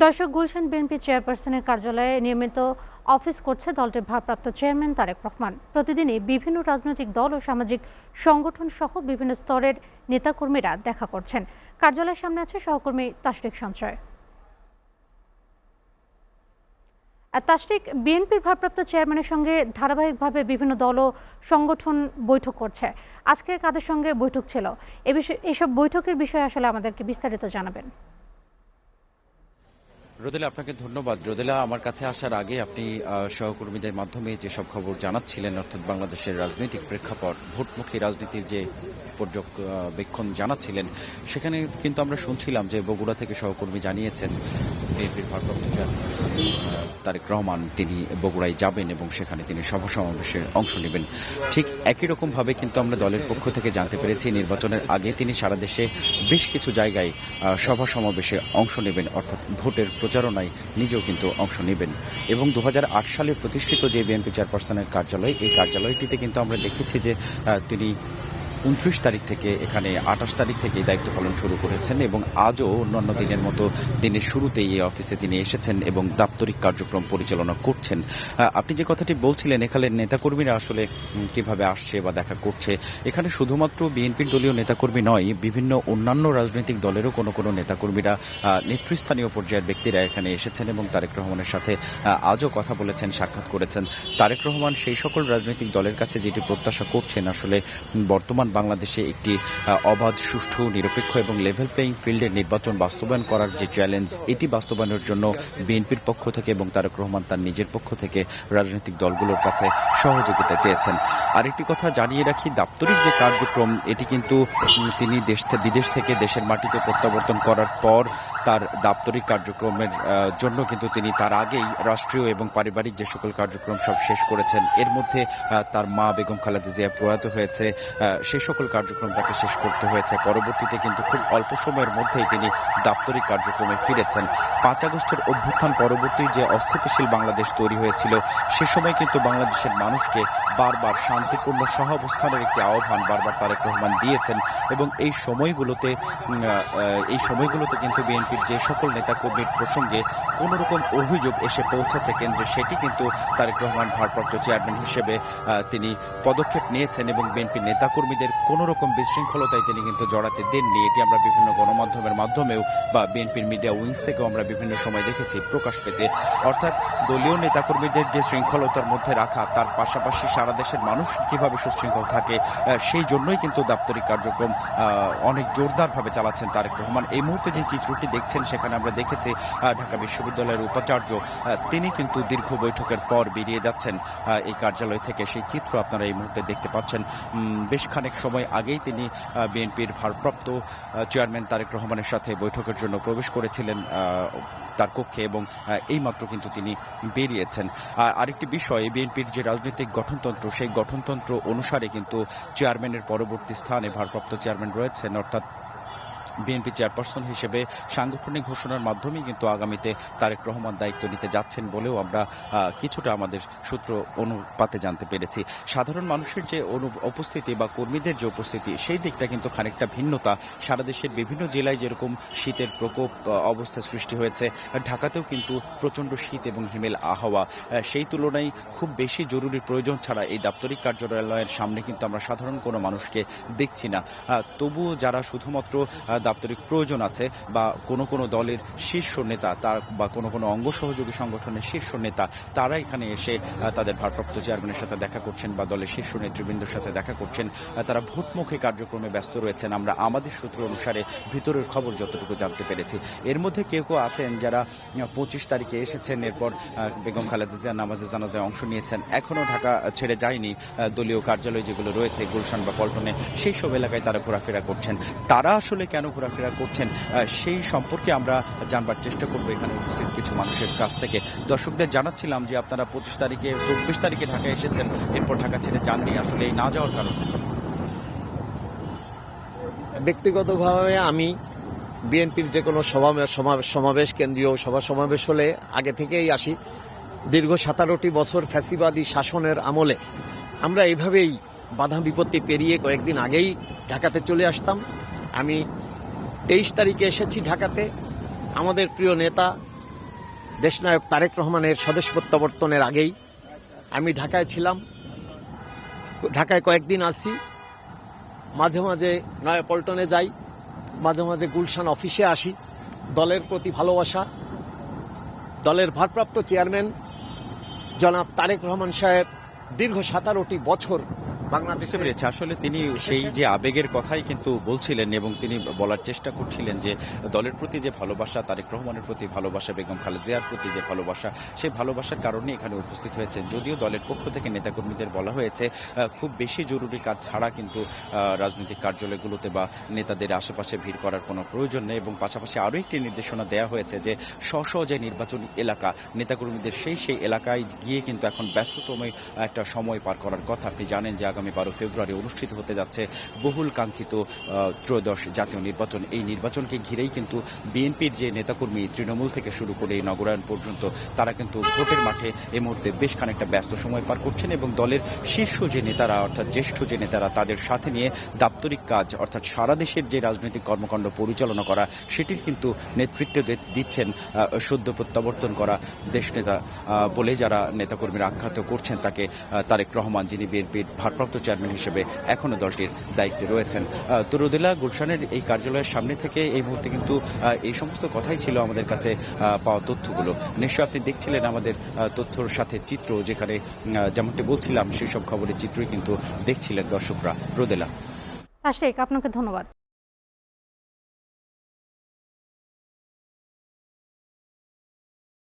দর্শক, গুলশান বিএনপি চেয়ারপারসনের কার্যালয়ে নিয়মিত অফিস করছে দলটির ভারপ্রাপ্ত চেয়ারম্যান তারেক রহমান। প্রতিদিনই বিভিন্ন রাজনৈতিক দল ও সামাজিক সংগঠন সহ বিভিন্ন স্তরের নেতাকর্মীরা দেখা করছেন। কার্যালয়ের সামনে আছে সহকর্মী তাশরিক সঞ্চয়। তাশরিক, বিএনপির ভারপ্রাপ্ত চেয়ারম্যানের সঙ্গে ধারাবাহিকভাবে বিভিন্ন দল ও সংগঠন বৈঠক করছে। আজকে কাদের সঙ্গে বৈঠক ছিল, এসব বৈঠকের বিষয়ে আসলে আমাদেরকে বিস্তারিত জানাবেন। রোদেলা, আপনাকে ধন্যবাদ। রোদেলা, আমার কাছে আসার আগে আপনি সহকর্মীদের মাধ্যমে যেসব খবর জানাচ্ছিলেন, অর্থাৎ বাংলাদেশের রাজনৈতিক প্রেক্ষাপট, ভোটমুখী রাজনীতির যে পর্যবেক্ষণ জানাচ্ছিলেন, সেখানে কিন্তু আমরা শুনছিলাম যে বগুড়া থেকে সহকর্মী জানিয়েছেন বিএনপির ভারপ্রাপ্ত চেয়ারপারসন তারেক রহমান তিনি বগুড়ায় যাবেন এবং সেখানে তিনি সভা সমাবেশে অংশ নেবেন। ঠিক একই রকমভাবে কিন্তু আমরা দলের পক্ষ থেকে জানতে পেরেছি নির্বাচনের আগে তিনি সারা দেশে বেশ কিছু জায়গায় সভা সমাবেশে অংশ নেবেন, অর্থাৎ ভোটের প্রচারণায় নিজেও কিন্তু অংশ নেবেন। এবং 2008 সালে প্রতিষ্ঠিত যে বিএনপি চেয়ারপারসনের কার্যালয়, এই কার্যালয়টিতে কিন্তু আমরা দেখেছি যে তিনি 29 তারিখ থেকে এখানে 28 তারিখ থেকে দায়িত্ব পালন শুরু করেছেন এবং আজও অন্যান্য দিনের মতো দিনের শুরুতেই এই অফিসে তিনি এসেছেন এবং দাপ্তরিক কার্যক্রম পরিচালনা করছেন। আপনি যে কথাটি বলছিলেন, এখানে নেতাকর্মীরা আসলে কিভাবে আসছে বা দেখা করছে, এখানে শুধুমাত্র বিএনপির দলীয় নেতাকর্মী নয়, বিভিন্ন অন্যান্য রাজনৈতিক দলেরও কোনো নেতাকর্মীরা, নেতৃস্থানীয় পর্যায়ের ব্যক্তিরা এখানে এসেছেন এবং তারেক রহমানের সাথে আজও কথা বলেছেন, সাক্ষাৎ করেছেন। তারেক রহমান সেই সকল রাজনৈতিক দলের কাছে যেটি প্রত্যাশা করছেন, আসলে বর্তমান বাংলাদেশে একটি অবাধ, সুষ্ঠু, নিরপেক্ষ এবং লেভেল প্লেইং ফিল্ডের নির্বাচন বাস্তবায়ন করার যে চ্যালেঞ্জ, এটি বাস্তবায়নের জন্য বিএনপির পক্ষ থেকে এবং তারেক রহমান তার নিজের পক্ষ থেকে রাজনৈতিক দলগুলোর কাছে সহযোগিতা চেয়েছেন। আরেকটি কথা জানিয়ে রাখি, দাপ্তরিক যে কার্যক্রম, এটি কিন্তু তিনি বিদেশ থেকে দেশের মাটিতে প্রত্যাবর্তন করার পর তার দাপ্তরিক কার্যক্রমের জন্য কিন্তু তিনি তার আগেই রাষ্ট্রীয় এবং পারিবারিক যে সকল কার্যক্রম সব শেষ করেছেন। এর মধ্যে তার মা বেগম খালেদা জিয়া প্রয়াত হয়েছে, সে সকল কার্যক্রম তাকে শেষ করতে হয়েছে। পরবর্তীতে কিন্তু খুব অল্প সময়ের মধ্যেই তিনি দাপ্তরিক কার্যক্রমে ফিরেছেন। 5 আগস্টের অভ্যুত্থান পরবর্তী যে অস্থিতিশীল বাংলাদেশ তৈরি হয়েছিল, সে সময় কিন্তু বাংলাদেশের মানুষকে বারবার শান্তিপূর্ণ সহাবস্থানের একটি আহ্বান বারবার তারেক রহমান দিয়েছেন এবং এই সময়গুলোতে কিন্তু বিএনপির যে সকল নেতাকর্মীর প্রসঙ্গে কোনো রকম অভিযোগ এসে পৌঁছেছে কেন্দ্রে, সেটি কিন্তু তারেক রহমান ভারপ্রাপ্ত চেয়ারম্যান হিসেবে তিনি পদক্ষেপ নিয়েছেন এবং বিএনপির নেতাকর্মীদের কোনো রকম বিশৃঙ্খলতায় তিনি কিন্তু জড়াতে দেননি। এটি আমরা বিভিন্ন গণমাধ্যমের মাধ্যমেও বা বিএনপির মিডিয়া উইংস থেকেও আমরা বিভিন্ন সময় দেখেছি প্রকাশ পেতে। অর্থাৎ দলীয় নেতাকর্মীদের যে শৃঙ্খলতার মধ্যে রাখা, তার পাশাপাশি সারা দেশের মানুষ কিভাবে সুশৃঙ্খল থাকে, সেই জন্যই কিন্তু দাপ্তরিক কার্যক্রম অনেক জোরদারভাবে চালাচ্ছেন তারেক রহমান। এই মুহূর্তে যে চিত্রটি দেখছেন, সেখানে আমরা দেখেছি ঢাকা বিশ্ববিদ্যালয়ের উপাচার্য তিনি কিন্তু দীর্ঘ বৈঠকের পর বেরিয়ে যাচ্ছেন এই কার্যালয় থেকে। সেই চিত্র আপনারা এই মুহূর্তে দেখতে পাচ্ছেন। বেশ খানিক সময় আগেই তিনি বিএনপির ভারপ্রাপ্ত চেয়ারম্যান তারেক রহমানের সাথে বৈঠকের জন্য প্রবেশ করেছিলেন তার কক্ষে এবং এইমাত্র কিন্তু তিনি বেরিয়েছেন। আরেকটি বিষয়, বিএনপির যে রাজনৈতিক গঠনতন্ত্র, সেই গঠনতন্ত্র অনুসারে কিন্তু চেয়ারম্যানের পরবর্তী স্থানে ভারপ্রাপ্ত চেয়ারম্যান রয়েছেন, অর্থাৎ বিএনপি চেয়ারপারসন হিসেবে সাংগঠনিক ঘোষণার মাধ্যমেই কিন্তু আগামীতে তারেক রহমান দায়িত্ব নিতে যাচ্ছেন বলেও আমরা কিছুটা আমাদের সূত্র অনুপাতে জানতে পেরেছি। সাধারণ মানুষের যে উপস্থিতি বা কর্মীদের যে উপস্থিতি, সেই দিকটা কিন্তু খানিকটা ভিন্নতা। সারা দেশের বিভিন্ন জেলায় যেরকম শীতের প্রকোপ অবস্থা সৃষ্টি হয়েছে, ঢাকাতেও কিন্তু প্রচণ্ড শীত এবং হিমেল আবহাওয়া। সেই তুলনায় খুব বেশি জরুরি প্রয়োজন ছাড়া এই দাপ্তরিক কার্যালয়ের সামনে কিন্তু আমরা সাধারণ কোনো মানুষকে দেখছি না। তবুও যারা শুধুমাত্র দাপ্তরিক প্রয়োজন আছে বা কোনো দলের শীর্ষ নেতা, তার বা কোনো অঙ্গ সহযোগী সংগঠনের শীর্ষ নেতা, তারা এখানে এসে তাদের ভারপ্রাপ্ত চেয়ারম্যানের সাথে দেখা করছেন বা দলের শীর্ষ নেতৃবৃন্দের সাথে দেখা করছেন। তারা ভোটমুখী কার্যক্রমে ব্যস্ত রয়েছেন, আমরা আমাদের সূত্র অনুসারে ভিতরের খবর যতটুকু জানতে পেরেছি। এর মধ্যে কেউ আছেন যারা 25 তারিখে এসেছেন, এরপর বেগম খালেদা জিয়া নামাজে জানাজায় অংশ নিয়েছেন, এখনও ঢাকা ছেড়ে যায়নি। দলীয় কার্যালয় যেগুলো রয়েছে গুলশান বা পল্টনে, সেই সব এলাকায় তারা ঘোরাফেরা করছেন। তারা আসলে কেন ঘোরাফেরা করছেন সেই সম্পর্কে আমরা জানবার চেষ্টা করবো এখানে উপস্থিত কিছু মানুষের কাছ থেকে। দর্শকদের জানাচ্ছিলাম যে আপনারা 24 তারিখে 24 তারিখে ঢাকায় এসেছেন, এরপর ঢাকা ছেড়ে যাননি, আসলে এই না যাওয়ার কারণ? ব্যক্তিগতভাবে আমি বিএনপির যে কোনো সমাবেশ, কেন্দ্রীয় সভা সমাবেশ হলে আগে থেকেই আসি। দীর্ঘ 17টি বছর ফ্যাসিবাদী শাসনের আমলে আমরা এইভাবেই বাধা বিপত্তি পেরিয়ে কয়েকদিন আগেই ঢাকাতে চলে আসতাম। আমি 23 তারিখে এসেছি ঢাকাতে। আমাদের প্রিয় নেতা দেশনায়ক তারেক রহমানের স্বদেশ প্রত্যাবর্তনের আগেই আমি ঢাকায় ছিলাম। ঢাকায় কয়েকদিন আছি, মাঝে মাঝে নয়াপল্টনে যাই, মাঝে মাঝে গুলশান অফিসে আসি। দলের প্রতি ভালোবাসা, দলের ভারপ্রাপ্ত চেয়ারম্যান জনাব তারেক রহমান সাহেব দীর্ঘ 17টি বছর বুঝতে বাংলাদেশে পেরেছি, আসলে তিনি সেই যে আবেগের কথাই কিন্তু বলছিলেন এবং তিনি বলার চেষ্টা করছিলেন যে দলের প্রতি যে ভালোবাসা, তারেক রহমানের প্রতি ভালোবাসা, বেগম খালেদা জিয়ার প্রতি যে ভালোবাসা, সেই ভালোবাসার কারণে এখানে উপস্থিত হয়েছেন। যদিও দলের পক্ষ থেকে নেতাকর্মীদের বলা হয়েছে খুব বেশি জরুরি কাজ ছাড়া কিন্তু রাজনৈতিক কার্যালয়গুলোতে বা নেতাদের আশেপাশে ভিড় করার কোনো প্রয়োজন নেই, এবং পাশাপাশি আরও একটি নির্দেশনা দেওয়া হয়েছে যে স্ব যে নির্বাচনী এলাকা, নেতাকর্মীদের সেই এলাকায় গিয়ে কিন্তু এখন ব্যস্ততম একটা সময় পার করার কথা। আপনি জানেন যে আগামী 12 ফেব্রুয়ারি অনুষ্ঠিত হতে যাচ্ছে বহুল কাঙ্ক্ষিত ত্রয়োদশ জাতীয় নির্বাচন। এই নির্বাচনকে ঘিরেই কিন্তু বিএনপির যে নেতাকর্মী তৃণমূল থেকে শুরু করে এই নগরায়ণ পর্যন্ত তারা কিন্তু ভোটের মাঠে এই মুহূর্তে বেশ খানিকটা ব্যস্ত সময় পার করছেন, এবং দলের শীর্ষ যে নেতারা অর্থাৎ জ্যেষ্ঠ যে নেতারা তাদের সাথে নিয়ে দাপ্তরিক কাজ অর্থাৎ সারা দেশের যে রাজনৈতিক কর্মকাণ্ড পরিচালনা করা সেটির কিন্তু নেতৃত্ব দিচ্ছেন সদ্য প্রত্যাবর্তন করা দেশনেতা বলে যারা নেতাকর্মীরা আখ্যাত করছেন তাকে তারেক রহমান, যিনি বিএনপির ভারপ্রাপ্ত চেয়ারম্যান হিসেবে এখনো দলটির দায়িত্বে রয়েছেন। তো রোদেলা, গুলশানের এই কার্যালয়ের সামনে থেকে এই মুহূর্তে কিন্তু এই সমস্ত কথাই ছিল আমাদের কাছে পাওয়া তথ্যগুলো। নিশ্চয়ই আপনি দেখছিলেন আমাদের তথ্যর সাথে চিত্র, যেখানে যেমনটি বলছিলাম সেই সব খবরের চিত্রই কিন্তু দেখছিলেন দর্শকরা। রোদেলা। আশিক, আপনাকে ধন্যবাদ।